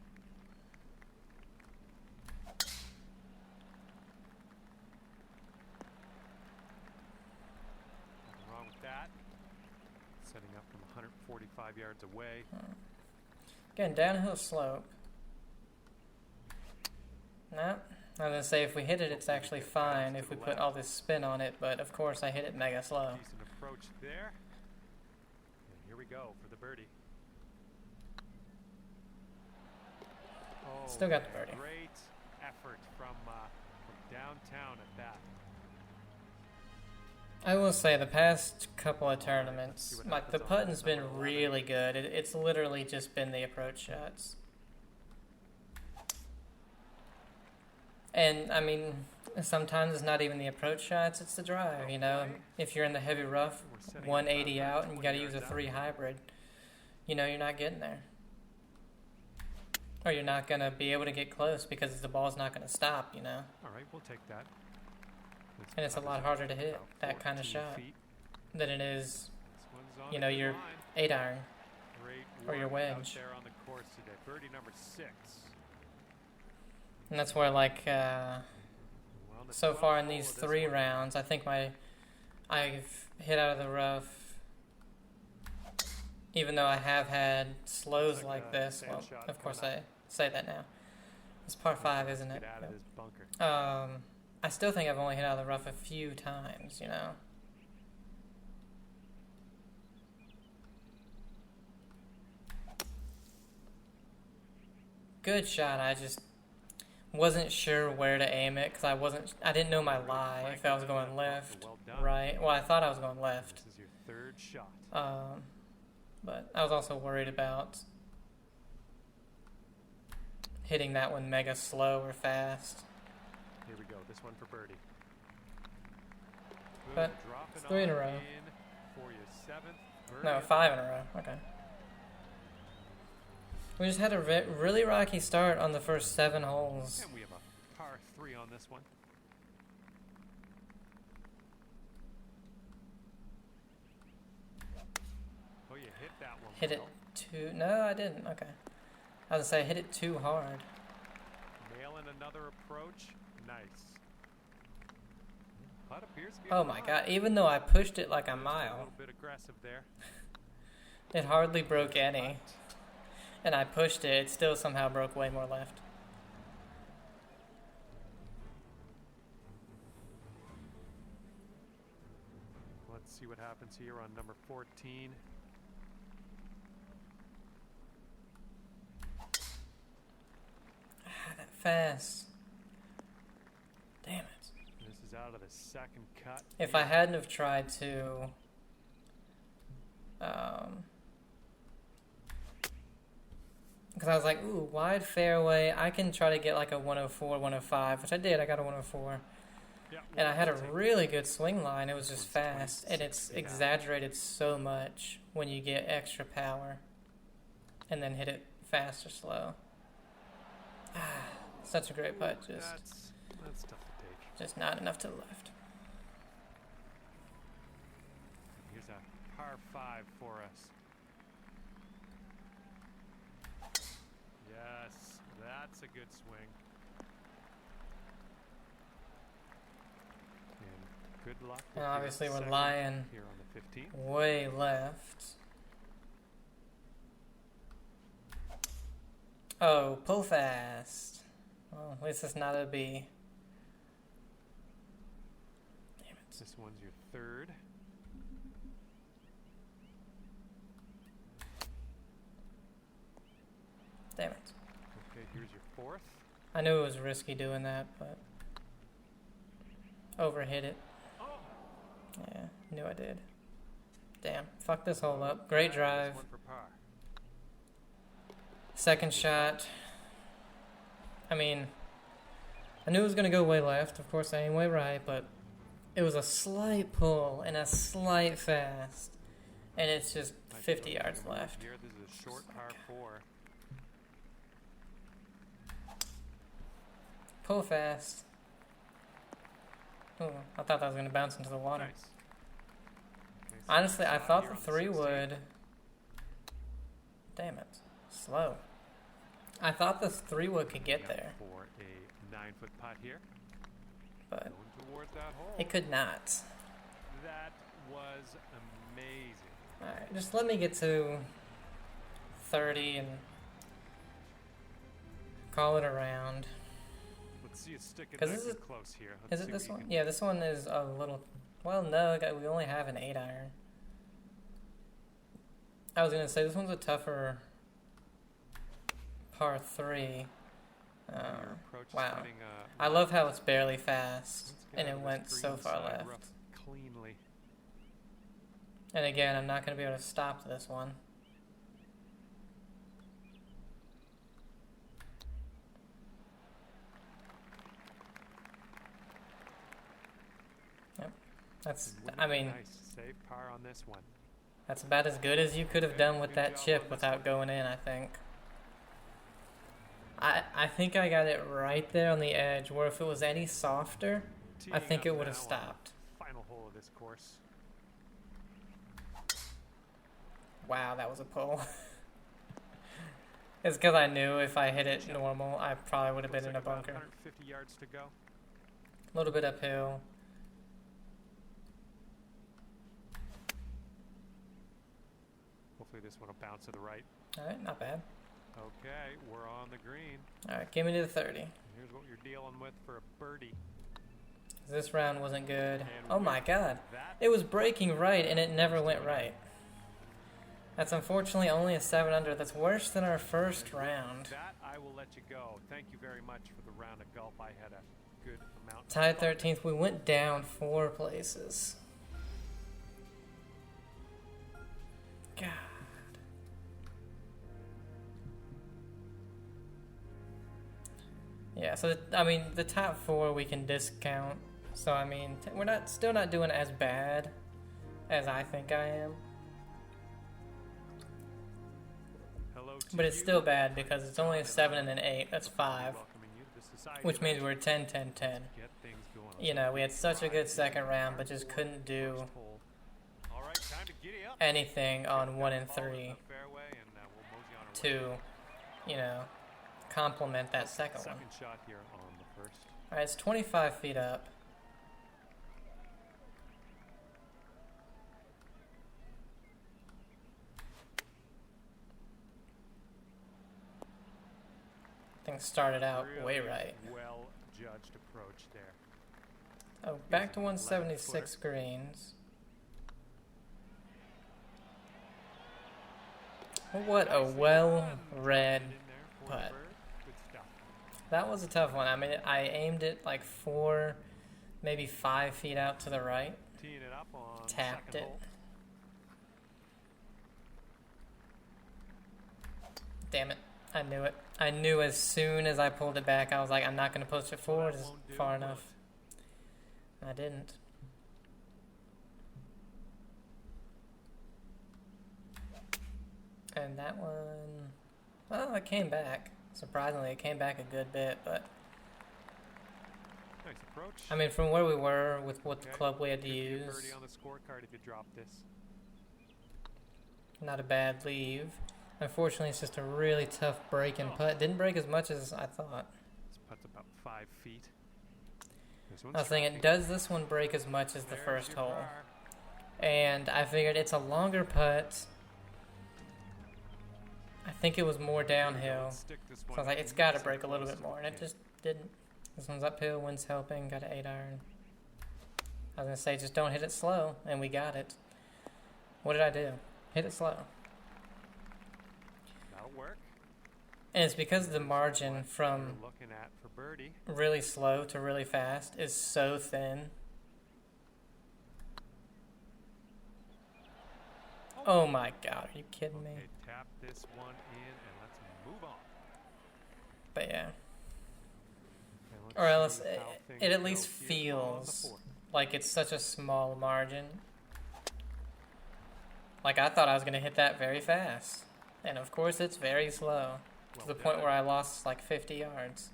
Nothing wrong with that. Setting up from 145 yards away. Again, downhill slope. No, I was gonna say if we hit it, it's actually fine if we put all this spin on it, but of course I hit it mega slow. Decent approach there. And here we go for the birdie. Oh, Still got the birdie. Great effort from downtown at that. I will say the past couple of tournaments, like the putting's been really good. It's literally just been the approach shots. And I mean, sometimes it's not even the approach shots, it's the drive, you know. If you're in the heavy rough, 180 out and you gotta use a 3 hybrid, you know, you're not getting there. Or you're not gonna be able to get close because the ball's not gonna stop, you know. All right, we'll take that. And it's a lot harder to hit that kind of shot than it is, you know, your 8-iron or your wedge. There on the course today. Birdie number 6. And that's where, like, so far in these 3 rounds, I think I've hit out of the rough, even though I have had slows like this. Well, of course I say that now. It's par 5, isn't it? I still think I've only hit out of the rough a few times, you know. Good shot. I just wasn't sure where to aim it because I didn't know my lie if I was going left, right. Well, I thought I was going left. This is your 3rd shot. But I was also worried about hitting that one mega slow or fast. Here we go. This one for birdie. But it's 3 in a row. For your 7th birdie. No, 5 in a row. Okay. We just had a really rocky start on the first 7 holes. And we have a par 3 on this one. Oh, you hit that one. Hit it too... No, I didn't. Okay. I was going to say, I hit it too hard. Nailing another approach. Nice. Putt appears to be Oh my god, even though I pushed it like a A mile, little bit aggressive there. it hardly broke any. And I pushed it, it still somehow broke way more left. Let's see what happens here on number 14. That fast. Damn it. This is out of the 2nd cut. If I hadn't have tried to... because I was like, ooh, wide fairway. I can try to get like a 104, 105, which I did. I got a 104. Yeah, And I had a really good swing line. It was just fast. And it's exaggerated so much when you get extra power. And then hit it fast or slow. Such a great putt. That's tough to take. Just not enough to the left. Here's a par 5 for us. Yes, that's a good swing. And good luck. And obviously we're lying here on the 15th. way left. Oh, pull fast. Well, at least it's not a B. Damn it. This one's your 3rd. Damn it. Okay, here's your 4th. I knew it was risky doing that, but overhit it. Oh. Yeah, knew I did. Damn, fuck this hole up. Great drive. One for par. 2nd shot. I mean, I knew it was going to go way left. Of course, I aim way right, but it was a slight pull and a slight fast. And it's just 50 yards left. Here, this is a short par 4. Pull fast. Oh, I thought that was going to bounce into the water. Nice. Honestly, I Shot thought here the on 3 16. would... Damn it. Slow. I thought the 3 wood could get there, For a 9-foot putt here. but Going towards that hole. it could not. That was amazing. Alright, just let me get to 30 and call it a round. Let's see it stick it 'Cause nice this and is- close here. Let's Is see it what this you one? can- Yeah, this one is a little... Well, no, we only have an 8 iron. I was going to say, this one's a tougher par 3. Your approach is Wow. heading, I love how it's barely fast, let's get and out it of went this so green far side left. rough cleanly. And again, I'm not going to be able to stop this one. Yep. That's, I mean, Nice. Save par on this one. that's about as good as you could have done with that chip without going in, I think. I think I got it right there on the edge, where if it was any softer, I Teeing think up it would have now on stopped. the final hole of this course. Wow, that was a pull. It's because I knew if I hit it normal, I probably would have been Looks in a like about bunker. 150 yards to go. A little bit uphill. Hopefully this one will bounce to the right. Alright, not bad. Okay, we're on the green. Alright, give me to the 30. Here's what you're dealing with for a birdie. This round wasn't good. And Oh my with god. that, It was breaking right and it never went right. That's unfortunately only a 7 under. That's worse than our first round. that I will let you go. Thank you very much for the round of golf. I had a good amount. Tied 13th. We went down 4 places. God. Yeah, so I mean the top 4 we can discount. So I mean we're still not doing as bad as I think I am. Hello to But it's you. still bad because it's only a 7 and an 8. That's 5. Welcoming you to the society Which of means we're 10, 10, 10. Get things going. You know, we had such a good second round, but just couldn't do First hole. All right, time to giddy up. anything on 1 and Ball in 3 the fairway, and we'll mosey on our way. to, you know, complement that second one. Second shot here on the first. Alright, it's 25 feet up. Things started out way Really right. Well judged approach there. Oh, back to 176 greens. What a well-read In there for the putt. bird. Good stuff. That was a tough one. I mean, I aimed it like 4, maybe 5 feet out to the right. Teeing it up on Tapped second it. hole. Damn it. I knew it. I knew as soon as I pulled it back, I was like, I'm not going to push it forward That won't do, far will enough. I didn't. And that one, well, it came back. Surprisingly, it came back a good bit, but Nice approach. I mean, from where we were with what the Okay. club we had to Could be a use, birdie on the scorecard if you drop this. not a bad leave. Unfortunately, it's just a really tough break and Oh. putt. Didn't break as much as I thought. This putt's about 5 feet. This I one's was thinking, tricky. does this one break as much as the There's first your hole? par. And I figured it's a longer putt. I think it was more downhill. Stick this So I one was like, it's got to nice break a little close bit to more. the And it pin. just didn't. This one's uphill, wind's helping, got an 8 iron. I was going to say, just don't hit it slow. And we got it. What did I do? Hit it slow. That'll work. And it's because the margin What from you're looking at for birdie. really slow to really fast is so thin. Oh my god, are you kidding me? Okay, tap this one in and let's move on. But yeah, And let's or else see how things it at go least here on the feels fourth. like it's such a small margin. Like, I thought I was going to hit that very fast. And of course, it's very slow. To the point where I lost like 50 yards.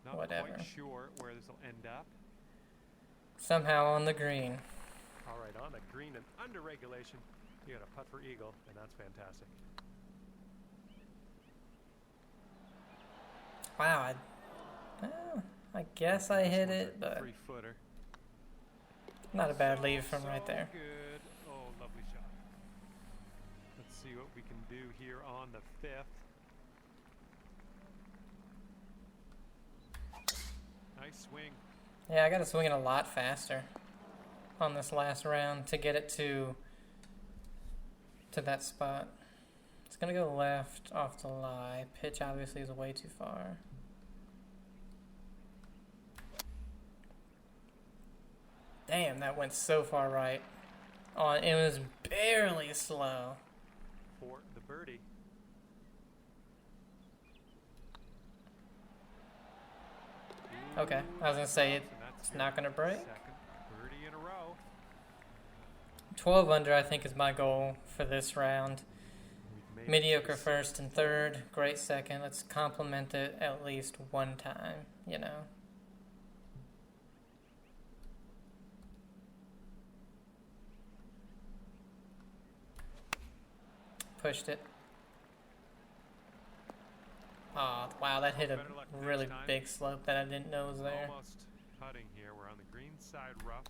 Not Whatever. quite sure where this will end up. Somehow on the green. All right, on the green and under regulation, you got a putt for eagle, and that's fantastic. Wow, I guess I hit it, but 3-footer. not a bad lead from right there. Good. Oh, lovely shot. Let's see what we can do here on the 5th. Nice swing. Yeah, I gotta swing it a lot faster on this last round to get it to that spot. It's gonna go left off the lie. Pitch obviously is way too far. Damn, that went so far right. It was barely slow. For the birdie. Okay, I was gonna say And that's it's your not gonna break. second birdie in a row. 12 under, I think, is my goal for this round. We've made Mediocre this first and third, great second. Let's compliment it at least one time, you know. Pushed it. Oh, wow, that hit a Better luck next really time. big slope that I didn't know was there. Almost putting here. We're on the green side rough.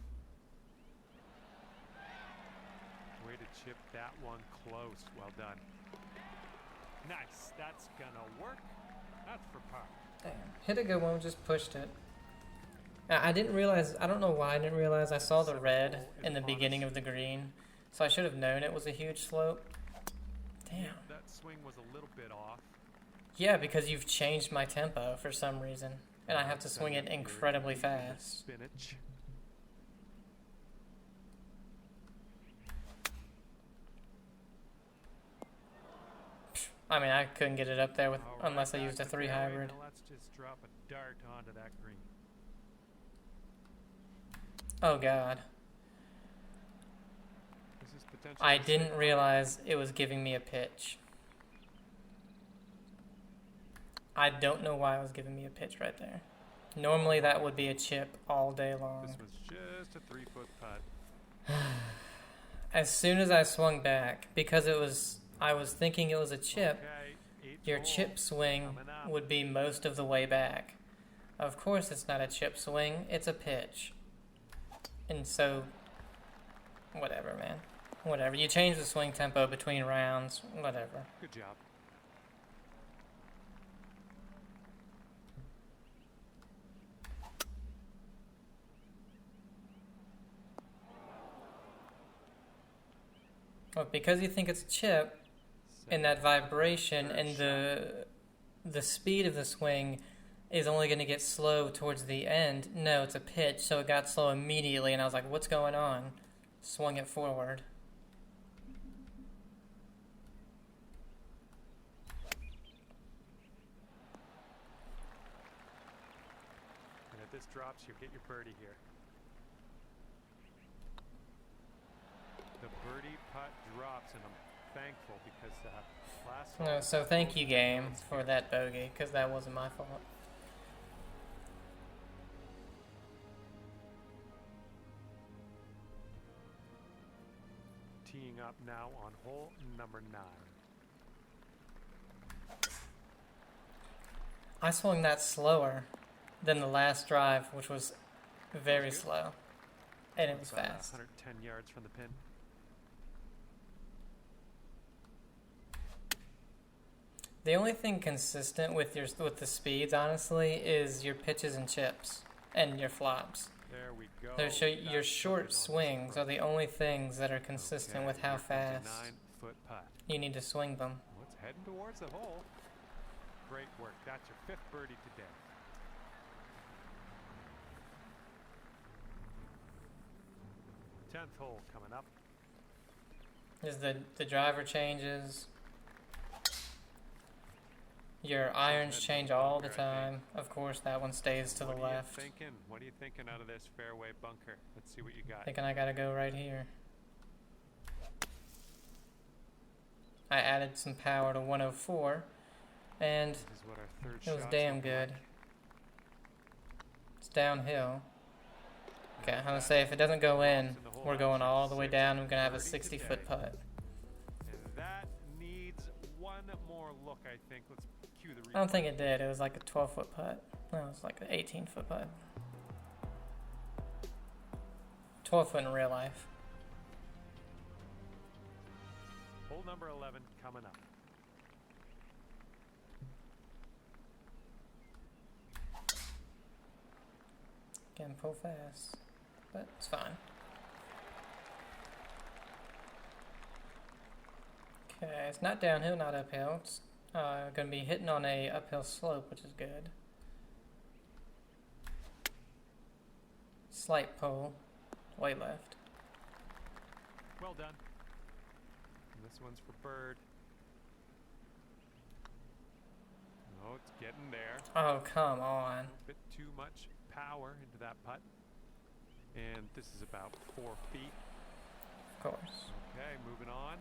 Way to chip that one close. Well done. Nice. That's gonna work. That's for par. Damn. Hit a good one, just pushed it. I didn't realize, I don't know why I didn't realize I saw the red in the beginning of the green. So I should have known it was a huge slope. Damn. That swing was a little bit off. Yeah, because you've changed my tempo for some reason. And I have to swing it incredibly fast. Spinach. I mean, I couldn't get it up there with All right, unless I back used a to 3 fairway. hybrid. Now let's just drop a dart onto that green. Oh god. This is potentially I a didn't safe realize it was giving me a pitch. I don't know why it was giving me a pitch right there. Normally that would be a chip all day long. This was just a 3-foot putt. As soon as I swung back, because I was thinking it was a chip, Okay, 8th your hole. chip swing Coming up. would be most of the way back. Of course it's not a chip swing, it's a pitch. And so, whatever, man. Whatever. You change the swing tempo between rounds, whatever. Good job. But because you think it's a chip, and that vibration and the speed of the swing is only going to get slow towards the end. No, it's a pitch, so it got slow immediately, and I was like, what's going on? Swung it forward. And if this drops, you'll get your birdie here. The birdie putt drops, and I'm thankful because last hole. No, so thank you, game, for that bogey, because that wasn't my fault. Teeing up now on hole number 9. I swung that slower than the last drive, which was very slow, and it was About fast. 110 yards from the pin. The only thing consistent with the speeds, honestly, is your pitches and chips and your flops. There we go. Your That's short something on this swings are the only things that are consistent Okay, with how here comes a fast 9-foot putt. you need to swing them. Well, it's heading towards the hole. Great work. That's your 5th birdie today. Tenth hole coming up. Is the driver changes. Your irons change all the time. Of course, that one stays to the left. What are you thinking out of this fairway bunker? Let's see what you got. Thinking I gotta go right here. I added some power to 104, and This is what our third it was shot's damn looking good. like. It's downhill. Okay, I'm gonna say if it doesn't go in, we're going all the way down. I'm gonna have a 60-foot putt. And that needs one more look, I think. Let's cue the I don't think it did. It was like a 12-foot putt. No, it was like an 18-foot putt. 12-foot in real life. Hole number 11 coming up. Can pull fast, but it's fine. Okay, it's not downhill, not uphill. It's gonna be hitting on a uphill slope, which is good. Slight pull, way left. Well done. And this one's for Bird. Oh, it's getting there. Oh, come on. A bit too much power into that putt. And this is about 4 feet. Of course. Okay, moving on.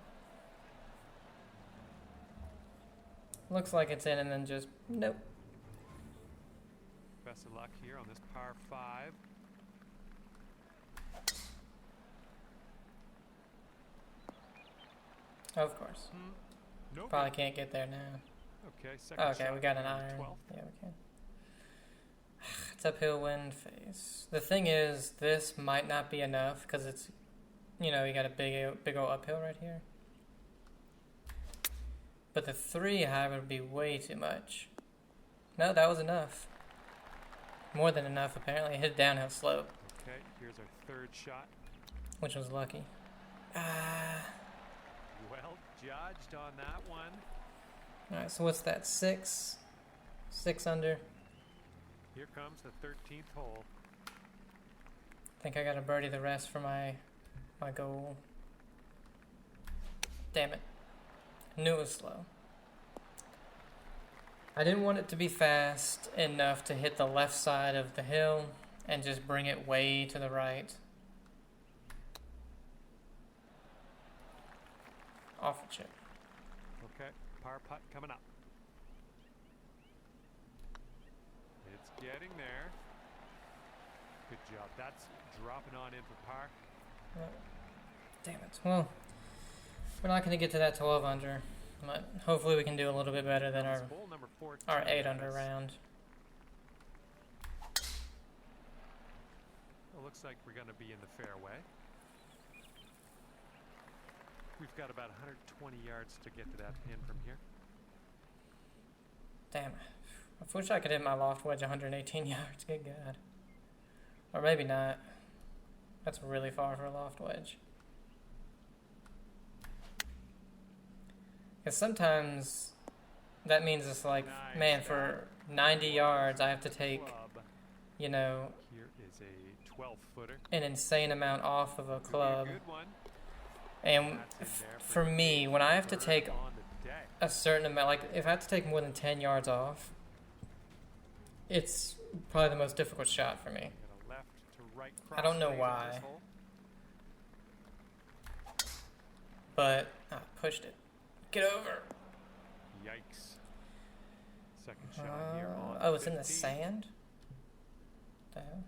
Looks like it's in and then just, nope. Best of luck here on this par 5. Of course. Nope. Probably can't get there now. Okay, second Okay, shot we got an here on the iron. 12th. Yeah, we can. It's uphill wind face. The thing is, this might not be enough because it's, you know, you got a big old uphill right here. But the 3 high would be way too much. No, that was enough. More than enough, apparently. It hit a downhill slope, Okay, here's our third shot. which was lucky. Well judged on that one. Alright, so what's that? 6? 6 under. Here comes the 13th hole. I think I got to birdie the rest for my goal. Damn it. Knew it was slow. I didn't want it to be fast enough to hit the left side of the hill and just bring it way to the right. Off the chip. Okay, par putt coming up. It's getting there. Good job. That's dropping on in for par. Damn it. Well, we're not going to get to that 12 under, but hopefully we can do a little bit better than It's hole number 14. our 8 under round. It looks like we're going to be in the fairway. We've got about 120 yards to get to that pin from here. Damn. I wish I could hit my loft wedge 118 yards. Good God. Or maybe not. That's really far for a loft wedge. Because sometimes that means it's like, Nice. man, for 90 yards I have to take, Club. you know, Here is a 12-footer. an insane amount off of a Could be club. a good one. And That's in there for me, when I have to Bird take on the day. a certain amount, like if I have to take more than 10 yards off, it's probably the most difficult shot for me. Got a left to right I don't know crossface on why. this hole. But I pushed it. Get over. Yikes. Second shot here on Oh, it's in the 15. sand? The hell?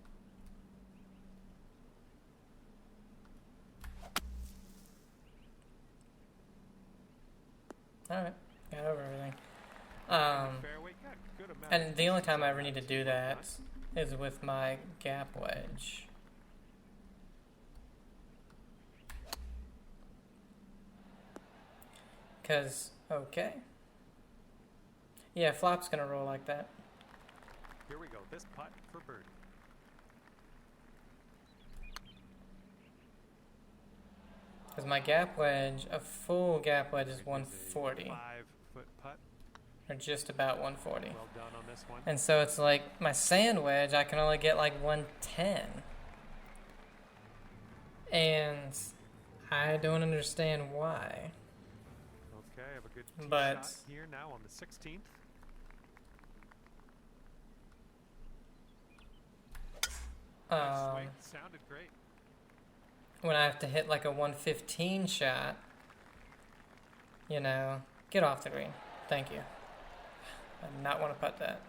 Alright, got over everything. Fairway, got good amount And of the only distance time I on ever need to so do well that done. is with my gap wedge. Cause, okay. Yeah, flop's gonna roll like that. Here we go. This putt for birdie. Cause my gap wedge, a full gap wedge is It is a 140. 5-foot putt. Or just about 140. Well done on this one. And so it's like my sand wedge, I can only get like 110. And I don't understand why. Okay, I have a good tee But- shot here now on the 16th. Nice swing. Sounded great. when I have to hit like a 115 shot, you know, get off the green. Thank you. I do not want to putt that.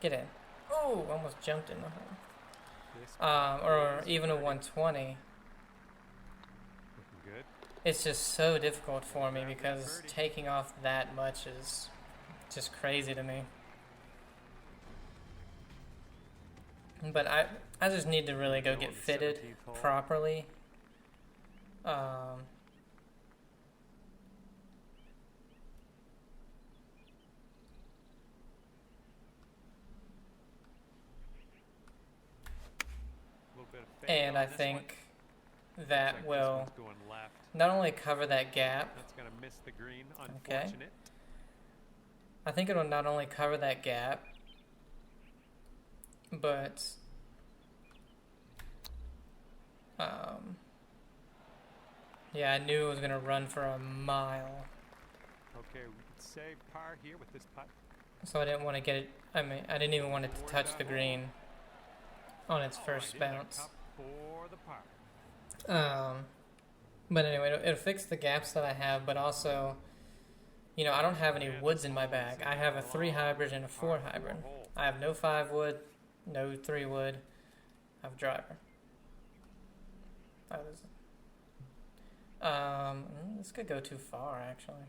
Get in. Oh, almost jumped in the hole. Or even a 120. Looking good. It's just so difficult for me because taking off that much is just crazy to me. But I just need to really go get fitted properly. And I think that will not only cover that gap. That's gonna miss the green. Okay. Unfortunate. I think it'll not only cover that gap, but yeah, I knew it was gonna run for a mile, Okay, we could save par here with this putt. so I didn't want to get it. I mean, I didn't even want it to touch the green on its first bounce. For the par. But anyway, it'll fix the gaps that I have, but also, you know, I don't have any woods in my bag. I have a 3 hybrid and a 4 hybrid. I have no 5 wood, no 3 wood. I have a driver. This could go too far, actually.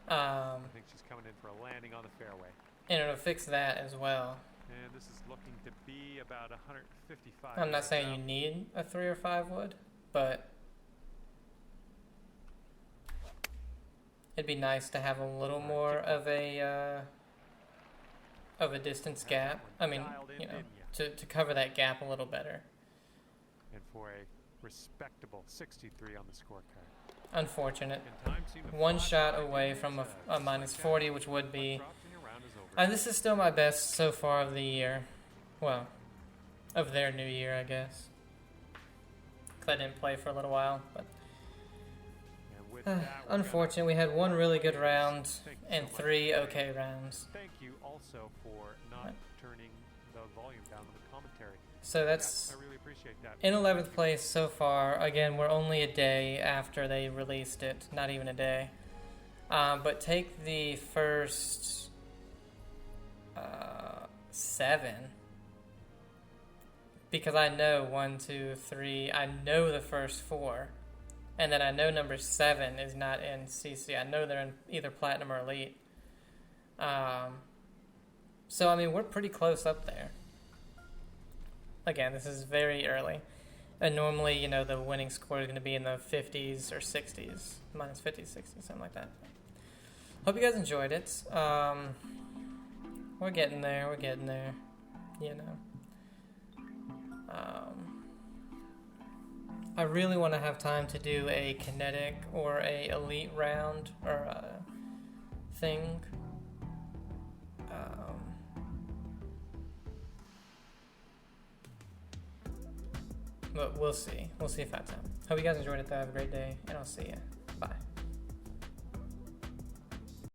I think she's coming in for a landing on the fairway. And it'll fix that as well. And this is looking to be about 155. I'm not saying you need a 3 or 5 wood, but it'd be nice to have a little more of a distance gap. I mean, you know, to cover that gap a little better. And for a respectable 63 on the scorecard. Unfortunate. One shot away from a minus 40, which would be. This is still my best so far of the year. Well, of their new year, I guess. 'Cause I didn't play for a little while, but unfortunate. We had 1 really good round and 3 okay rounds. Thank you also for not turning the volume down on the commentary. So that's I really appreciate that. in 11th place so far. Again, we're only a day after they released it, not even a day. But take the first 7, because I know 1, 2, 3. I know the first 4, and then I know number 7 is not in CC. I know they're in either Platinum or Elite. So I mean, we're pretty close up there. Again, this is very early, and normally, you know, the winning score is going to be in the 50s or 60s, minus 50s, 60s, something like that. Hope you guys enjoyed it. We're getting there. We're getting there. You know. I really want to have time to do a kinetic or a elite round or a thing. But we'll see. We'll see if I have time. Hope you guys enjoyed it, though. Have a great day, and I'll see ya.